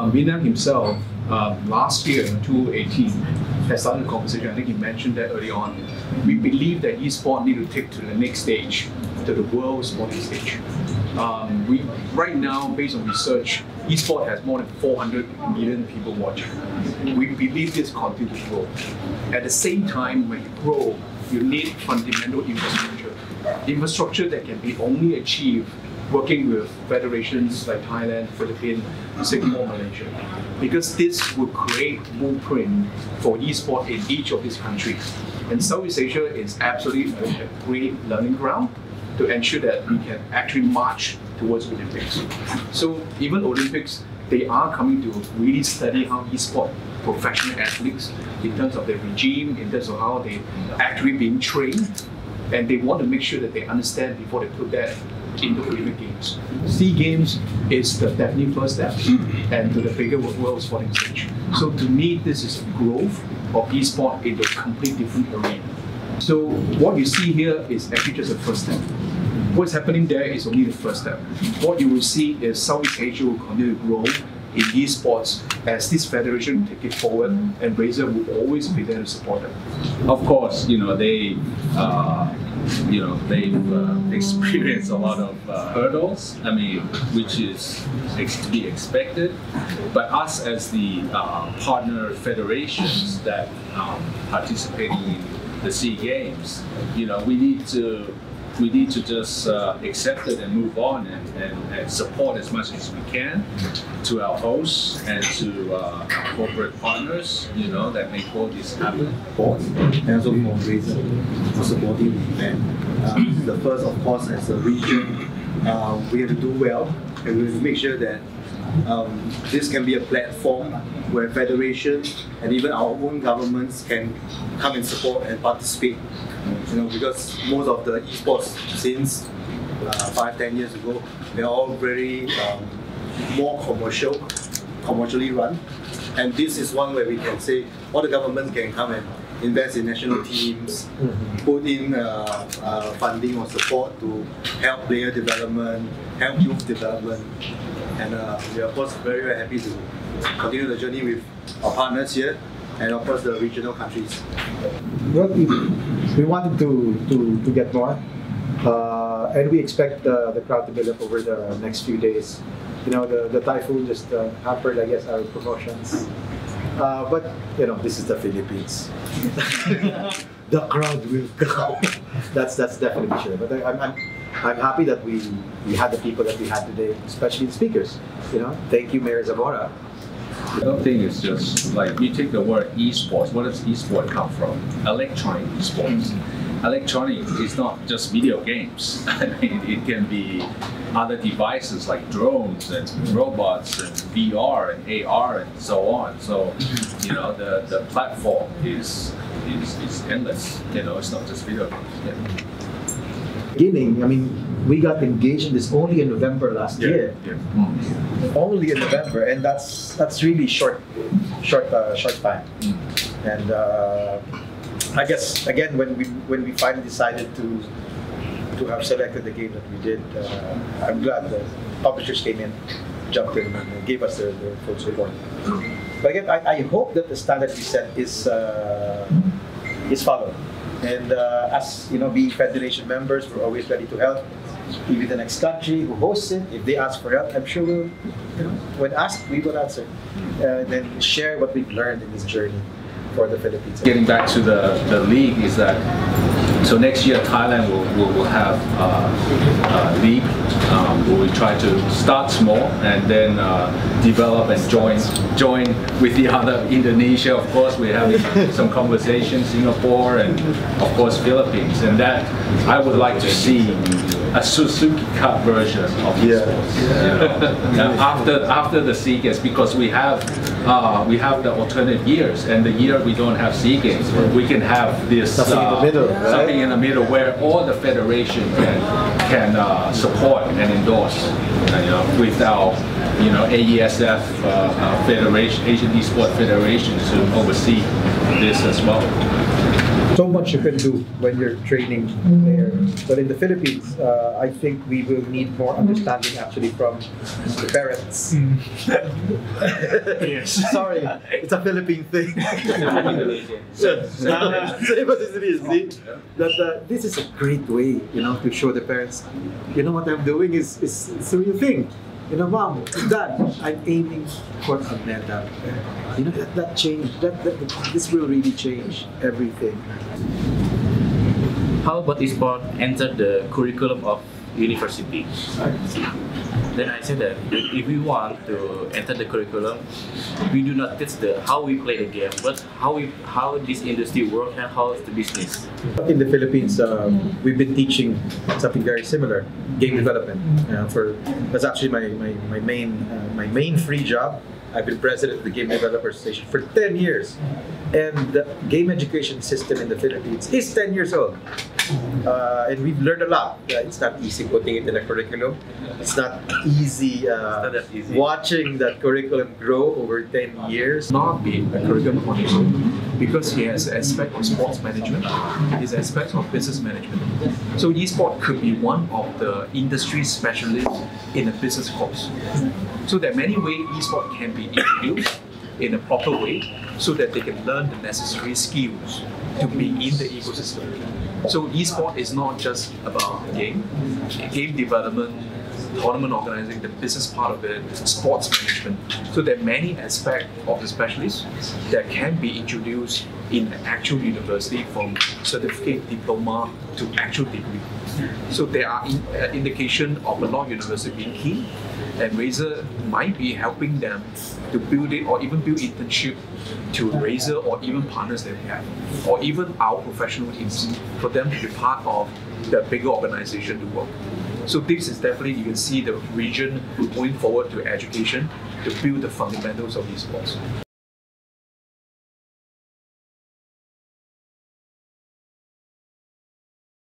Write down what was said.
Vietnam himself, last year in 2018, has started a conversation. I think he mentioned that early on. We believe that esports need to take to the next stage, to the world sporting stage. Right now, based on research, esports has more than 400 million people watching. We believe this continues to grow. At the same time, when you grow, you need fundamental infrastructure. Infrastructure that can be only achieved working with federations like Thailand, Philippines, Singapore, Malaysia. Because this will create blueprint for esports in each of these countries. And Southeast Asia is absolutely a great learning ground to ensure that we can actually march towards Olympics. So even Olympics, they are coming to really study how esports professional athletes, in terms of their regime, in terms of how they actually being trained, and they want to make sure that they understand before they put that into Olympic Games. SEA Games is the definitely first step and to the bigger world sporting stage. So to me, this is a growth of esports into a completely different arena. So what you see here is actually just a first step. What's happening there is only the first step. What you will see is Southeast Asia will continue to grow in esports as this federation take it forward, and Razer will always be there to support them. Of course, they've experienced a lot of hurdles. I mean, which is to be expected. But us as the partner federations that participating in the SEA Games, we need to just accept it and move on and support as much as we can to our hosts and to our corporate partners, that make all this happen. And also for Razer for supporting the event. The first, of course, as a region, we have to do well, and we have to make sure that this can be a platform where federations and even our own governments can come and support and participate. Because most of the esports since 5-10 years ago, they're all very more commercially run. And this is one where we can say all the governments can come and invest in national teams, put in funding or support to help player development, help youth development. And we are of course very, very happy to continue the journey with our partners here and of course the regional countries. We wanted to get more, and we expect the crowd to build up over the next few days. The typhoon just hampered, I guess, our promotions. But this is the Philippines. The crowd will come. That's definitely sure. But I'm happy that we had the people that we had today, especially the speakers. Thank you, Mayor Zamora. The other thing is just like you take the word esports. What does esports come from? Electronic esports. Electronic is not just video games. I mean, it can be other devices like drones and robots and VR and AR and so on. So, the platform is endless. It's not just video games. Yeah. Beginning, I mean, we got engaged in this only in November last year. Yeah. Only in November, and that's really short time. And I guess again, when we finally decided to have selected the game that we did, I'm glad the publishers came in, jumped in, and gave us their full support. But again, I hope that the standard we set is followed. And as being federation members, we're always ready to help. Even the next country who hosts it, if they ask for help, I'm sure we'll, when asked, we will answer. And then share what we've learned in this journey for the Philippines. Getting back to the league is that, so next year Thailand will have a league where we try to start small and then develop and join with the other. Indonesia, of course, we're having some conversations, Singapore and of course Philippines, and that I would like to see a Suzuki Cup version of esports. After the SEA Games, because we have the alternate years, and the year we don't have SEA Games, we can have this something in the middle, right? Something in the middle where all the federation can support and endorse, with our AESF Federation, Asian Esports Federation, to oversee this as well. so much you can do when you're training there. But in the Philippines, I think we will need more understanding actually from the parents. Yes. Sorry, it's a Philippine thing. That this is a great way, to show the parents, what I'm doing is it's a real thing. Mom, Dad, I'm aiming for a medal. That change, this will really change everything. How about esports enter the curriculum of university? Then I said that if we want to enter the curriculum, we do not teach how we play the game, but how this industry works and how is the business. In the Philippines, we've been teaching something very similar, game development. That's actually my main free job. I've been president of the Game Developers Association for 10 years. And the game education system in the Philippines is 10 years old. And we've learned a lot. It's not easy putting it in a curriculum. It's not easy, watching that curriculum grow over 10 years. Not be a curriculum on its own, because he has aspect of sports management, his aspects of business management. So esports could be one of the industry specialists in a business course. So there are many ways esports can be introduced in a proper way so that they can learn the necessary skills to be in the ecosystem. So esports is not just about game development, tournament organizing, the business part of it, sports management. So there are many aspects of the specialists that can be introduced in an actual university, from certificate, diploma to actual degree. So there are indication of a lot of universities being keen, and Razer might be helping them to build it, or even build internship to Razer or even partners that we have, or even our professional teams, for them to be part of the bigger organization to work. So this is definitely, you can see the region going forward to education to build the fundamentals of esports.